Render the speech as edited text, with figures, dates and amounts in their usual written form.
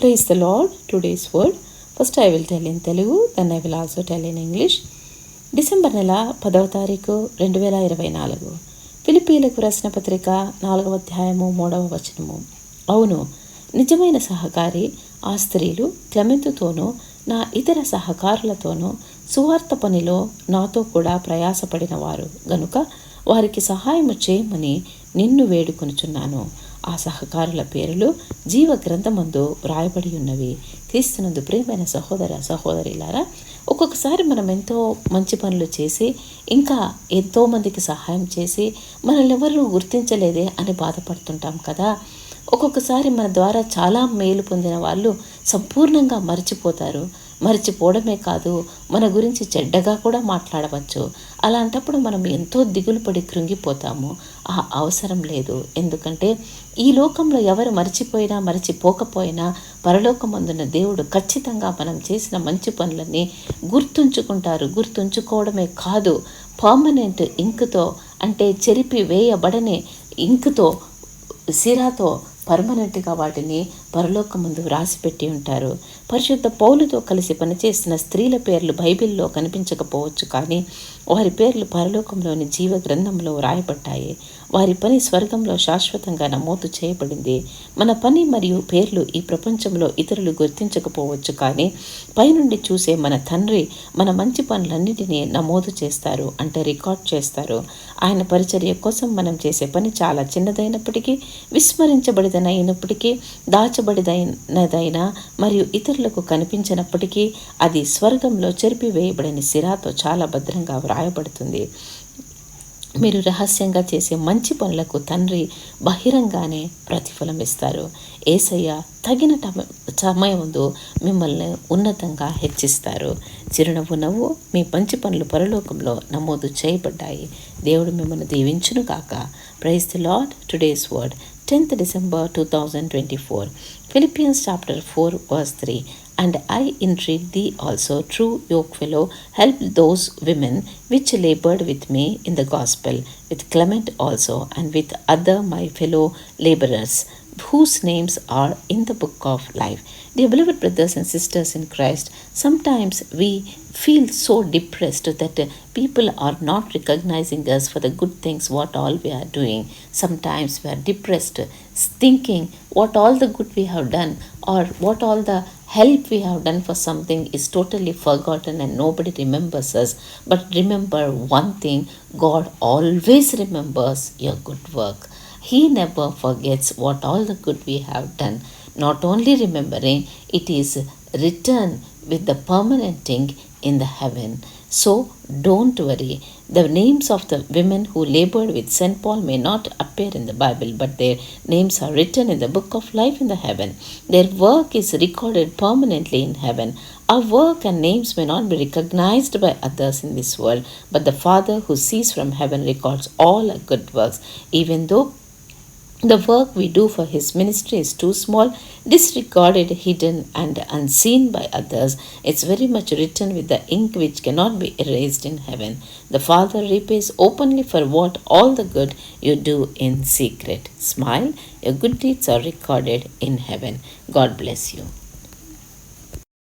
Praise the Lord. Today's word. First I will tell in Telugu, then I will also tell in English. December నెల 10వ తారీఖు 2024. ఫిలిప్పీలకు రాసిన పత్రిక 4వ అధ్యాయము 3వ వచనము. అవును, నిజమైన సహకారి ఆ స్త్రీలు క్లెమెంతుతోనూ నా ఇతర సహకారులతోనూ సువార్త పనిలో నాతో కూడా ప్రయాసపడిన వారు గనుక వారికి సహాయము చేయమని నిన్ను వేడుకొనుచున్నాను. ఆ సహకారుల పేర్లు జీవ గ్రంథమందు వ్రాయబడి ఉన్నవి. క్రీస్తునందు ప్రియమైన సహోదర సహోదరిలారా, ఒక్కొక్కసారి మనం ఎంతో మంచి పనులు చేసి ఇంకా ఎంతోమందికి సహాయం చేసి మనల్ని ఎవరు గుర్తించలేదే అని బాధపడుతుంటాం కదా. ఒక్కొక్కసారి మన ద్వారా చాలా మేలు పొందిన వాళ్ళు సంపూర్ణంగా మర్చిపోతారు. మర్చిపోవడమే కాదు, మన గురించి చెడ్డగా కూడా మాట్లాడవచ్చు. అలాంటప్పుడు మనం ఎంతో దిగులు పడి కృంగిపోతాము. ఆ అవసరం లేదు. ఎందుకంటే ఈ లోకంలో ఎవరు మర్చిపోయినా మర్చిపోకపోయినా పరలోకమందున్న దేవుడు ఖచ్చితంగా మనం చేసిన మంచి పనులన్నీ గుర్తుంచుకుంటారు. గుర్తుంచుకోవడమే కాదు, పర్మనెంట్ ఇంకుతో, అంటే చెరిపి వేయబడని ఇంకుతో, సిరాతో పర్మనెంట్గా వాటిని పరలోకమందు వ్రాసిపెట్టి ఉంటారు. పరిశుద్ధ పౌలుతో కలిసి పనిచేసిన స్త్రీల పేర్లు బైబిల్లో కనిపించకపోవచ్చు, కానీ వారి పేర్లు పరలోకంలోని జీవ గ్రంథంలో వ్రాయబడ్డాయి. వారి పని స్వర్గంలో శాశ్వతంగా నమోదు చేయబడింది. మన పని మరియు పేర్లు ఈ ప్రపంచంలో ఇతరులు గుర్తించకపోవచ్చు, కానీ పైనుండి చూసే మన తండ్రి మన మంచి పనులన్నిటినీ నమోదు చేస్తారు, అంటే రికార్డ్ చేస్తారు. ఆయన పరిచర్య కోసం మనం చేసే పని చాలా చిన్నదైనప్పటికీ, విస్మరించబడినప్పటికీ, దాచబడినదైనా మరియు ఇతరులకు కనిపించినప్పటికీ అది స్వర్గంలో చెరిపివేయబడిన సిరాతో చాలా భద్రంగా వ్రాయబడుతుంది. మీరు రహస్యంగా చేసే మంచి పనులకు తండ్రి బహిరంగానే ప్రతిఫలం ఇస్తారు. యేసయ్య తగిన సమయముందు మిమ్మల్ని ఉన్నతంగా హెచ్చిస్తారు. చిరునవ్వు నవ్వు మీ మంచి పనులు పరలోకంలో నమోదు చేయబడ్డాయి. దేవుడు మిమ్మల్ని దీవించును కాక. Praise the Lord. Today's word 10th December 2024. Philippians chapter 4 verse 3. And I entreat thee also, true yokefellow, help those women which labored with me in the gospel, with Clement also, and with other my fellow laborers, whose names are in the book of life. Dear beloved brothers and sisters in Christ, sometimes we feel so depressed that people are not recognizing us for the good things what all we are doing. Sometimes we are depressed, thinking what all the good we have done or what all the help we have done for something is totally forgotten and nobody remembers us. But remember one thing, God always remembers your good work. He never forgets what all the good we have done. Not only remembering, it is written with the permanent thing in the heaven. So don't worry. The names of the women who labored with St. Paul may not appear in the Bible, but their names are written in the book of life in the heaven. Their work is recorded permanently in heaven. Our work and names may not be recognized by others in this world, but the Father who sees from heaven records all our good works. Even though the work we do for his ministry is too small, disregarded, hidden, and unseen by others, it's very much written with the ink which cannot be erased in heaven. The Father repays openly for what all the good you do in secret. Smile, your good deeds are recorded in heaven. God bless you.